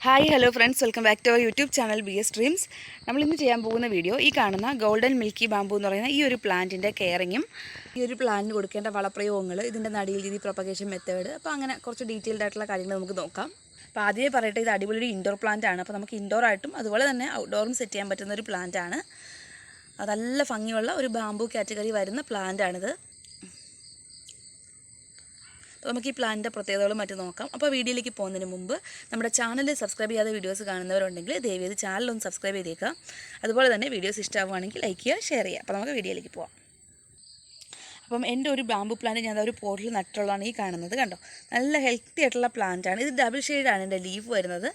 Hi hello friends, welcome back to our YouTube channel BS dreams. നമ്മളിന്ന് ചെയ്യാൻ പോകുന്ന video ഈ കാണുന്ന ഗോൾഡൻ മിൽക്കി ബാമ്പു എന്ന് പറയുന്ന ഈ ഒരു പ്ലാന്റിൻ്റെ കെയറിങ്ങും ഈ ഒരു പ്ലാന്റിന് കൊടുക്കേണ്ട വളപ്രയോഗങ്ങൾ, ഇതിൻ്റെ നടീൽ രീതി, പ്രൊപ്പഗേഷൻ മെത്തേഡ്, അപ്പോൾ അങ്ങനെ കുറച്ച് ഡീറ്റെയിൽഡ് ആയിട്ടുള്ള കാര്യങ്ങൾ നമുക്ക് നോക്കാം. അപ്പോൾ ആദ്യമേ പറയട്ടെ, ഇത് അടിപൊളി ഇൻഡോർ പ്ലാന്റ് ആണ്. അപ്പോൾ നമുക്ക് ഇൻഡോർ ആയിട്ടും അതുപോലെ തന്നെ ഔട്ട്ഡോറും സെറ്റ് ചെയ്യാൻ പറ്റുന്ന ഒരു പ്ലാന്റ് ആണ്. അത് നല്ല ഭംഗിയുള്ള ഒരു ബാമ്പു കാറ്റഗറി വരുന്ന പ്ലാന്റ് ആണിത്. അപ്പോൾ നമുക്ക് ഈ പ്ലാന്റിൻ്റെ പ്രത്യേകതകളും മറ്റും നോക്കാം. അപ്പോൾ വീഡിയോയിലേക്ക് പോകുന്നതിന് മുമ്പ് നമ്മുടെ ചാനൽ സബ്സ്ക്രൈബ് ചെയ്യാതെ വീഡിയോസ് കാണുന്നവരുണ്ടെങ്കിൽ ദയവേത് ചാനലൊന്ന് സബ്സ്ക്രൈബ് ചെയ്തേക്കുക. അതുപോലെ തന്നെ വീഡിയോസ് ഇഷ്ടമാവുകയാണെങ്കിൽ ലൈക്ക് ചെയ്യുക, ഷെയർ ചെയ്യുക. അപ്പോൾ നമുക്ക് വീഡിയോയിലേക്ക് പോകാം. അപ്പം എൻ്റെ ഒരു ബാമ്പു പ്ലാന്റ് ഞാൻ ഒരു പോട്ടിൽ നട്ടുള്ളതാണ് ഈ കാണുന്നത്. കണ്ടോ, നല്ല ഹെൽത്തി ആയിട്ടുള്ള പ്ലാന്റാണ്. ഇത് ഡബിൾ ഷെയ്ഡാണ് എൻ്റെ ലീഫ് വരുന്നത്.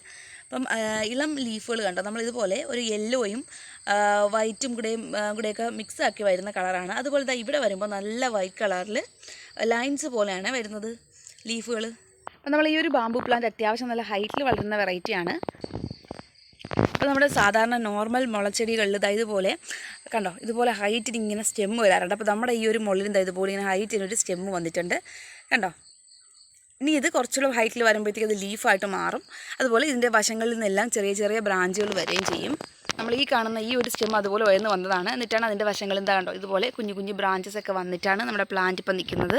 അപ്പം ഇളം ലീഫുകൾ കണ്ടോ, നമ്മളിതുപോലെ ഒരു യെല്ലോയും വൈറ്റും കൂടെയൊക്കെ മിക്സ് ആക്കി വരുന്ന കളറാണ്. അതുപോലെ തന്നെ ഇവിടെ വരുമ്പോൾ നല്ല വൈറ്റ് കളറിൽ ലൈൻസ് പോലെയാണ് വരുന്നത് ലീഫുകൾ. അപ്പം നമ്മൾ ഈ ഒരു ബാമ്പു പ്ലാന്റ് അത്യാവശ്യം നല്ല ഹൈറ്റിൽ വളരുന്ന വെറൈറ്റിയാണ്. അപ്പോൾ നമ്മുടെ സാധാരണ നോർമൽ മുളച്ചെടികളിൽ ഇതുപോലെ കണ്ടോ, ഇതുപോലെ ഹൈറ്റിന് ഇങ്ങനെ സ്റ്റെമ്മ് വരാറുണ്ട്. അപ്പോൾ നമ്മുടെ ഈ ഒരു മുള്ളിന് ഇതുപോലെ ഇങ്ങനെ ഹൈറ്റിനൊരു സ്റ്റെമ്മ് വന്നിട്ടുണ്ട് കണ്ടോ. ഇനി ഇത് കുറച്ചുകൂടെ ഹൈറ്റിൽ വരുമ്പോഴത്തേക്ക് അത് ലീഫായിട്ട് മാറും. അതുപോലെ ഇതിൻ്റെ വശങ്ങളിൽ നിന്നെല്ലാം ചെറിയ ചെറിയ ബ്രാഞ്ചുകൾ വരികയും ചെയ്യും. നമ്മൾ ഈ കാണുന്ന ഈ ഒരു സ്റ്റെം അതുപോലെ ഉയർന്ന് വന്നതാണ്. എന്നിട്ടാണ് അതിൻ്റെ വശങ്ങളിൽ കണ്ടോ, ഇതുപോലെ കുഞ്ഞു കുഞ്ഞു ബ്രാഞ്ചസ് ഒക്കെ വന്നിട്ടാണ് നമ്മുടെ പ്ലാന്റ് ഇപ്പം നിൽക്കുന്നത്.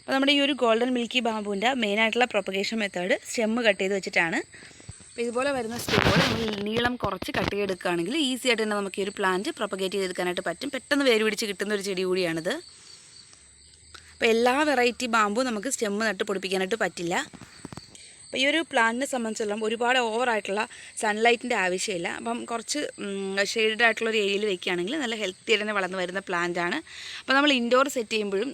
അപ്പോൾ നമ്മുടെ ഈ ഒരു ഗോൾഡൻ മിൽക്കി ബാമ്പുവിൻ്റെ മെയിനായിട്ടുള്ള പ്രൊപ്പഗേഷൻ മെത്തേഡ് സ്റ്റെമ്മ് കട്ട് ചെയ്ത് വെച്ചിട്ടാണ്. അപ്പോൾ ഇതുപോലെ വരുന്ന സ്റ്റെമ്മുകൾ നമ്മൾ നീളം കുറച്ച് കട്ട് ചെയ്തെടുക്കുകയാണെങ്കിൽ ഈസി ആയിട്ട് തന്നെ നമുക്ക് ഈ ഒരു പ്ലാന്റ് പ്രൊപ്പഗേറ്റ് ചെയ്തെടുക്കാനായിട്ട് പറ്റും. പെട്ടെന്ന് വേര് പിടിച്ച് കിട്ടുന്ന ഒരു ചെടി കൂടിയാണിത്. അപ്പോൾ എല്ലാ വെറൈറ്റി ബാമ്പും നമുക്ക് സ്റ്റെമ്മ് നട്ട് പൊടിപ്പിക്കാനായിട്ട് പറ്റില്ല. അപ്പോൾ ഈ ഒരു പ്ലാന്റിനെ സംബന്ധിച്ചിടത്തോളം ഒരുപാട് ഓവറായിട്ടുള്ള സൺലൈറ്റിൻ്റെ ആവശ്യമില്ല. അപ്പം കുറച്ച് ഷെയ്ഡഡ് ആയിട്ടുള്ളൊരു ഏരിയയിൽ വെക്കുകയാണെങ്കിൽ നല്ല ഹെൽത്തി ആയിട്ട് തന്നെ വളർന്നു വരുന്ന പ്ലാന്റാണ്. അപ്പോൾ നമ്മൾ ഇൻഡോർ സെറ്റ് ചെയ്യുമ്പോഴും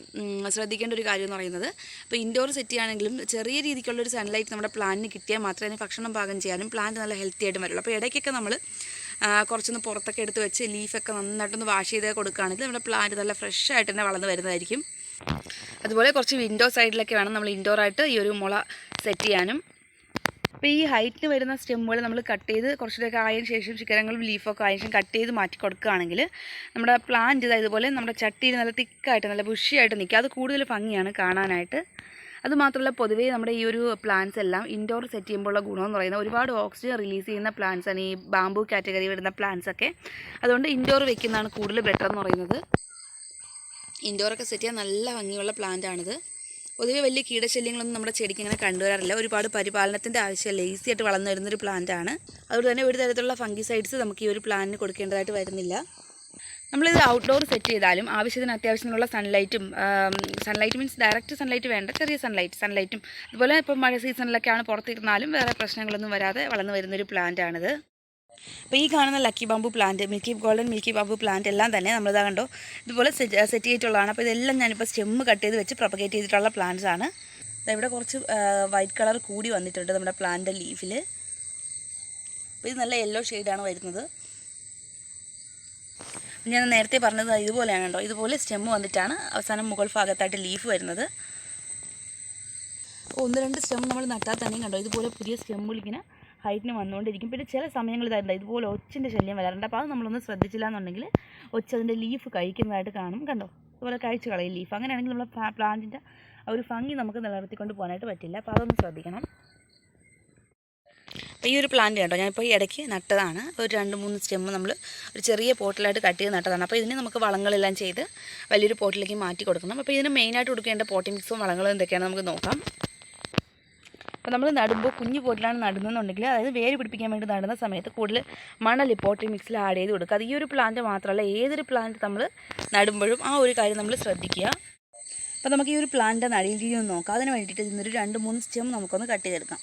ശ്രദ്ധിക്കേണ്ട ഒരു കാര്യം എന്ന് പറയുന്നത്, ഇപ്പോൾ ഇൻഡോർ സെറ്റ് ചെയ്യുകയാണെങ്കിലും ചെറിയ രീതിക്കുള്ളൊരു സൺലൈറ്റ് നമ്മുടെ പ്ലാന്റിന് കിട്ടിയാൽ മാത്രമേ അതിന് ഭക്ഷണം പാകം ചെയ്യാനും പ്ലാന്റ് നല്ല ഹെൽത്തി ആയിട്ട് വരുള്ളൂ. അപ്പോൾ ഇടയ്ക്കൊക്കെ നമ്മൾ കുറച്ചൊന്ന് പുറത്തൊക്കെ എടുത്ത് വെച്ച് ലീഫൊക്കെ നന്നായിട്ടൊന്ന് വാഷ് ചെയ്ത് കൊടുക്കുകയാണെങ്കിൽ നമ്മുടെ പ്ലാന്റ് നല്ല ഫ്രഷ് ആയിട്ട് തന്നെ വളർന്നു വരുന്നതായിരിക്കും. അതുപോലെ കുറച്ച് വിൻഡോ സൈഡിലൊക്കെ വേണം നമ്മൾ ഇൻഡോറായിട്ട് ഈ ഒരു മുള സെറ്റ് ചെയ്യാനും. അപ്പോൾ ഈ ഹൈറ്റിന് വരുന്ന സ്റ്റെമ്മുകൾ നമ്മൾ കട്ട് ചെയ്ത് കുറച്ചുകൂടെയൊക്കെ ആയതിനു ശേഷം ശിഖരങ്ങളും ലീഫൊക്കെ ആയതിനു ശേഷം കട്ട് ചെയ്ത് മാറ്റി കൊടുക്കുകയാണെങ്കിൽ നമ്മുടെ പ്ലാന്റ് ഇതുപോലെ നമ്മുടെ ചട്ടിയിൽ നല്ല തിക്കായിട്ട് നല്ല ബുഷിയായിട്ട് നിൽക്കുക. അത് കൂടുതൽ ഭംഗിയാണ് കാണാനായിട്ട്. അതുമാത്രമല്ല, പൊതുവേ നമ്മുടെ ഈ ഒരു പ്ലാന്റ്സ് എല്ലാം ഇൻഡോർ സെറ്റ് ചെയ്യുമ്പോഴുള്ള ഗുണമെന്ന് പറയുന്നത് ഒരുപാട് ഓക്സിജൻ റിലീസ് ചെയ്യുന്ന പ്ലാന്റ്സാണ് ഈ ബാമ്പു കാറ്റഗറി വരുന്ന പ്ലാന്റ്സൊക്കെ. അതുകൊണ്ട് ഇൻഡോർ വെക്കുന്നതാണ് കൂടുതൽ ബെറ്റർ എന്ന് പറയുന്നത്. ഇൻഡോറൊക്കെ സെറ്റ് ചെയ്യാൻ നല്ല ഭംഗിയുള്ള പ്ലാന്റാണിത്. പൊതുവെ വലിയ കീടശല്യങ്ങളൊന്നും നമ്മുടെ ചെടിക്ക് ഇങ്ങനെ കണ്ടുവരാറില്ല. ഒരുപാട് പരിപാലനത്തിൻ്റെ ആവശ്യമില്ല, ഈസി ആയിട്ട് വളർന്നു വരുന്നൊരു പ്ലാന്റാണ്. അതുകൊണ്ട് തന്നെ ഒരു തരത്തിലുള്ള ഫംഗിസൈഡ്സ് നമുക്ക് ഈ ഒരു പ്ലാന്റിന് കൊടുക്കേണ്ടതായിട്ട് വരുന്നില്ല. നമ്മളിത് ഔട്ട്ഡോർ സെറ്റ് ചെയ്താലും ആവശ്യത്തിന് അത്യാവശ്യത്തിനുള്ള സൺലൈറ്റ് മീൻസ് ഡയറക്റ്റ് സൺലൈറ്റ് വേണ്ട, ചെറിയ സൺലൈറ്റും അതുപോലെ ഇപ്പോൾ മഴ സീസണിലൊക്കെയാണ് പുറത്തിരുന്നാലും വേറെ പ്രശ്നങ്ങളൊന്നും വരാതെ വളർന്നു വരുന്നൊരു പ്ലാന്റാണിത്. അപ്പോൾ ഈ കാണുന്ന lucky bamboo plant, golden milky bamboo plant എല്ലാം തന്നെ നമ്മളിതാ കണ്ടോ ഇതുപോലെ സെറ്റ് ചെയ്തിട്ടുള്ളതാണ്. അപ്പോൾ ഇതെല്ലാം ഞാനിപ്പോൾ സ്റ്റെമ്മ് കട്ട് ചെയ്ത് വെച്ച് പ്രൊപ്പഗേറ്റ് ചെയ്തിട്ടുള്ള പ്ലാന്റ്സ് ആണ്. ഇവിടെ കുറച്ച് വൈറ്റ് കളർ കൂടി വന്നിട്ടുണ്ട് നമ്മുടെ പ്ലാന്റിൻ്റെ ലീഫിൽ. അപ്പോൾ ഇത് നല്ല യെല്ലോ ഷെയ്ഡാണ് വരുന്നത്. ഞാൻ നേരത്തെ പറഞ്ഞത് ഇതുപോലെയാണ് കേട്ടോ, ഇതുപോലെ സ്റ്റെമ്മ് വന്നിട്ടാണ് അവസാനം മുകൾ ഭാഗത്തായിട്ട് ലീഫ് വരുന്നത്. അപ്പോൾ 1-2 സ്റ്റെം നമ്മൾ നട്ടാൽ തന്നെയും കണ്ടോ ഇതുപോലെ പുതിയ സ്റ്റെമ്മുകൾ ഇങ്ങനെ ഹൈറ്റിന് വന്നുകൊണ്ടിരിക്കും. പിന്നെ ചില സമയങ്ങളിൽ ഇതുപോലെ ഒച്ചിൻ്റെ ശല്യം വരാറുണ്ട്. അപ്പോൾ അത് നമ്മളൊന്ന് ശ്രദ്ധിച്ചില്ല എന്നുണ്ടെങ്കിൽ അതിൻ്റെ ലീഫ് കഴിക്കുന്നതായിട്ട് കാണും. കണ്ടോ, അതുപോലെ കഴിച്ച് കളയും ലീഫ്. അങ്ങനെയാണെങ്കിൽ നമ്മൾ പ്ലാന്റിൻ്റെ ആ ഒരു ഭംഗി നമുക്ക് നിലനിർത്തിക്കൊണ്ട് പോകാനായിട്ട് പറ്റില്ല. അപ്പോൾ അതൊന്ന് ശ്രദ്ധിക്കണം. അപ്പോൾ ഈ ഒരു പ്ലാന്റ് കേട്ടോ ഞാനിപ്പോൾ ഈ ഇടയ്ക്ക് നട്ടതാണ്. ഒരു 2-3 സ്റ്റെമ്മ് നമ്മൾ ഒരു ചെറിയ പോട്ടിലായിട്ട് കട്ട് ചെയ്ത് നട്ടതാണ്. അപ്പോൾ ഇതിന് നമുക്ക് വളങ്ങളെല്ലാം ചെയ്ത് വലിയൊരു പോട്ടിലേക്ക് മാറ്റി കൊടുക്കണം. അപ്പോൾ ഇതിന് മെയിനായിട്ട് കൊടുക്കേണ്ട പോട്ടിംഗ് മിക്സും വളങ്ങളും എന്തൊക്കെയാണ് നമുക്ക് നോക്കാം. അപ്പോൾ നമ്മൾ നടുമ്പോൾ കുഞ്ഞു പോട്ടിലാണ് നടുന്നതെന്നുണ്ടെങ്കിൽ, അതായത് വേര് പിടിപ്പിക്കാൻ വേണ്ടി നടുന്ന സമയത്ത് കൂടുതൽ മണൽ പോട്ടിംഗ് മിക്സിൽ ആഡ് ചെയ്ത് കൊടുക്കുക. അത് ഈ ഒരു പ്ലാന്റ് മാത്രമല്ല, ഏതൊരു പ്ലാന്റ് നമ്മൾ നടുമ്പോഴും ആ ഒരു കാര്യം നമ്മൾ ശ്രദ്ധിക്കുക. അപ്പോൾ നമുക്ക് ഈ ഒരു പ്ലാന്റിൻ്റെ നടീൽ രീതി ഒന്ന് നോക്കാം. അതിന് വേണ്ടിയിട്ട് ഇന്നൊരു 2-3 സ്റ്റെം നമുക്കൊന്ന് കട്ട് ചെയ്തെടുക്കാം.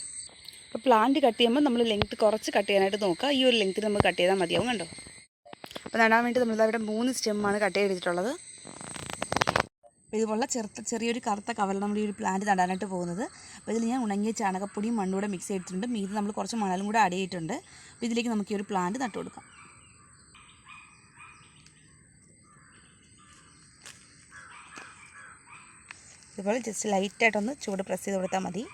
അപ്പോൾ പ്ലാന്റ് കട്ട് ചെയ്യുമ്പോൾ നമ്മൾ ലെങ്ത്ത് കുറച്ച് കട്ട് ചെയ്യാനായിട്ട് നോക്കുക. ഈ ഒരു ലെങ്ത്തിൽ നമ്മൾ കട്ട് ചെയ്താൽ മതിയാവും കണ്ടോ. അപ്പോൾ നടാൻ വേണ്ടി നമ്മളിവിടെ 3 സ്റ്റെമ്മാണ് കട്ട് ചെയ്തിട്ടുള്ളത്. അപ്പോൾ ഇതുപോലുള്ള ചെറിയൊരു കറുത്ത കവറിൽ നമ്മൾ ഈ ഒരു പ്ലാന്റ് നടാനായിട്ട് പോകുന്നത്. അപ്പോൾ ഇതിൽ ഞാൻ ഉണങ്ങിയ ചാണകപ്പൊടിയും മണ്ണൂടെ മിക്സ് ചെയ്തിട്ടുണ്ട്. മീത് നമ്മൾ കുറച്ച് മണലും കൂടെ ആഡ് ചെയ്തിട്ടുണ്ട്. അപ്പോൾ ഇതിലേക്ക് നമുക്ക് ഈ ഒരു പ്ലാന്റ് നട്ടു കൊടുക്കാം. ഇതുപോലെ ജസ്റ്റ് ലൈറ്റായിട്ടൊന്ന് ചൂട് പ്രസ് ചെയ്ത് കൊടുത്താൽ മതി.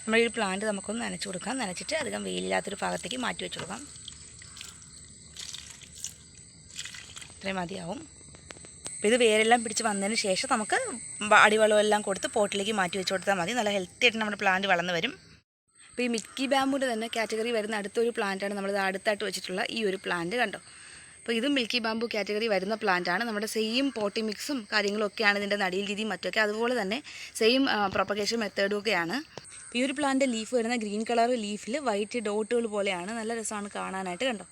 നമ്മൾ ഈ പ്ലാന്റ് നമുക്കൊന്ന് നനച്ച് കൊടുക്കാം. നനച്ചിട്ട് അധികം വെയിലില്ലാത്തൊരു ഭാഗത്തേക്ക് മാറ്റി വെച്ച് കൊടുക്കാം. ഇത്രയും മതിയാവും. അപ്പോൾ ഇത് വേരെല്ലാം പിടിച്ച് വന്നതിന് ശേഷം നമുക്ക് അടിവളമെല്ലാം കൊടുത്ത് പോട്ടിലേക്ക് മാറ്റി വെച്ച് കൊടുത്താൽ മതി. നല്ല ഹെൽത്തി ആയിട്ട് നമ്മുടെ പ്ലാന്റ് വളർന്ന് വരും. അപ്പോൾ ഈ മിൽക്കി ബാമ്പൂൻ്റെ തന്നെ കാറ്റഗറി വരുന്ന അടുത്തൊരു പ്ലാന്റാണ് നമ്മളിത് അടുത്തായിട്ട് വെച്ചിട്ടുള്ള ഈ ഒരു പ്ലാന്റ് കണ്ടോ. അപ്പോൾ ഇതും മിൽക്കി ബാമ്പു കാറ്റഗറി വരുന്ന പ്ലാന്റാണ്. നമ്മുടെ സെയിം പോട്ടി മിക്സും കാര്യങ്ങളും ഒക്കെയാണ് ഇതിൻ്റെ നടീൽ രീതിയും മറ്റൊക്കെ. അതുപോലെ തന്നെ സെയിം പ്രൊപ്പഗേഷൻ മെത്തേഡും ഒക്കെയാണ്. ഈ ഒരു പ്ലാന്റ് ലീഫ് വരുന്ന ഗ്രീൻ കളർ ലീഫിൽ വൈറ്റ് ഡോട്ടുകൾ പോലെയാണ്. നല്ല രസമാണ് കാണാനായിട്ട് കണ്ടോ.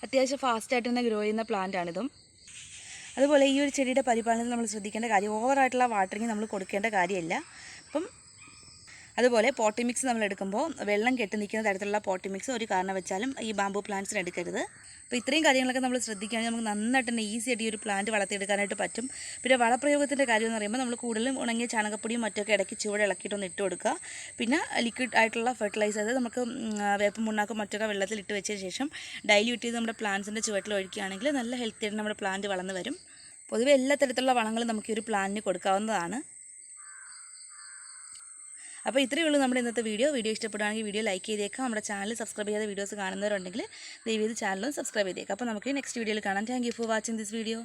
അത്യാവശ്യം ഫാസ്റ്റായിട്ട് തന്നെ ഗ്രോ ചെയ്യുന്ന പ്ലാന്റാണിതും. അതുപോലെ ഈ ഒരു ചെടിയുടെ പരിപാലനത്തിൽ നമ്മൾ ശ്രദ്ധിക്കേണ്ട കാര്യം ഓവറായിട്ടുള്ള വാട്ടറിങ് നമ്മൾ കൊടുക്കേണ്ട കാര്യമില്ല. അപ്പം അതുപോലെ പോട്ടി മിക്സ് നമ്മൾ എടുക്കുമ്പോൾ വെള്ളം കെട്ടി നിൽക്കുന്ന തരത്തിലുള്ള പോട്ടി മിക്സ് ഒരു കാരണം വെച്ചാലും ഈ ബാമ്പു പ്ലാന്റ്സിന് എടുക്കരുത്. അപ്പോൾ ഇത്രയും കാര്യങ്ങളൊക്കെ നമ്മൾ ശ്രദ്ധിക്കുകയാണെങ്കിൽ നമുക്ക് നന്നായിട്ട് തന്നെ ഈസി ആയിട്ട് ഈ ഒരു പ്ലാന്റ് വളർത്തിയെടുക്കാനായിട്ട് പറ്റും. പിന്നെ വളപ്രയോഗത്തിൻ്റെ കാര്യം എന്ന് പറയുമ്പോൾ നമ്മൾ കൂടുതലും ഉണങ്ങിയ ചാണകപ്പൊടിയും മറ്റൊക്കെ ഇടയ്ക്ക് ചുവട് ഇളക്കിയിട്ടൊന്ന് ഇട്ട് കൊടുക്കുക. പിന്നെ ലിക്വിഡ് ആയിട്ടുള്ള ഫെർട്ടിലൈസർ നമുക്ക് വേപ്പം മുണ്ണാക്കും മറ്റൊക്കെ വെള്ളത്തിൽ ഇട്ട് വെച്ചതിന് ശേഷം ഡൈല്യൂട്ട് ചെയ്ത് നമ്മുടെ പ്ലാന്റ്സിൻ്റെ ചുവട്ടിൽ ഒഴിക്കുകയാണെങ്കിൽ നല്ല ഹെൽത്തി ആയിട്ട് നമ്മുടെ പ്ലാന്റ് വളർന്ന് വരും. പൊതുവെ എല്ലാ തരത്തിലുള്ള വളങ്ങളും നമുക്ക് ഈ ഒരു പ്ലാന്റിന് കൊടുക്കാവുന്നതാണ്. അപ്പോൾ ഇത്രയേ ഉള്ളൂ നമ്മുടെ ഇന്നത്തെ വീഡിയോ ഇഷ്ടപ്പെടുകയാണെങ്കിൽ വീഡിയോ ലൈക്ക് ചെയ്തേക്കാം. നമ്മുടെ ചാനൽ സബ്സ്ക്രൈബ് ചെയ്ത വീഡിയോസ് കാണുന്നവരുണ്ടെങ്കിൽ ദയവേത് ചാനലും സബ്സ്ക്രൈബ് ചെയ്തേക്കാം. അപ്പോൾ നമുക്ക് നെക്സ്റ്റ് വീഡിയോയിൽ കാണാം. Thank you for watching this video.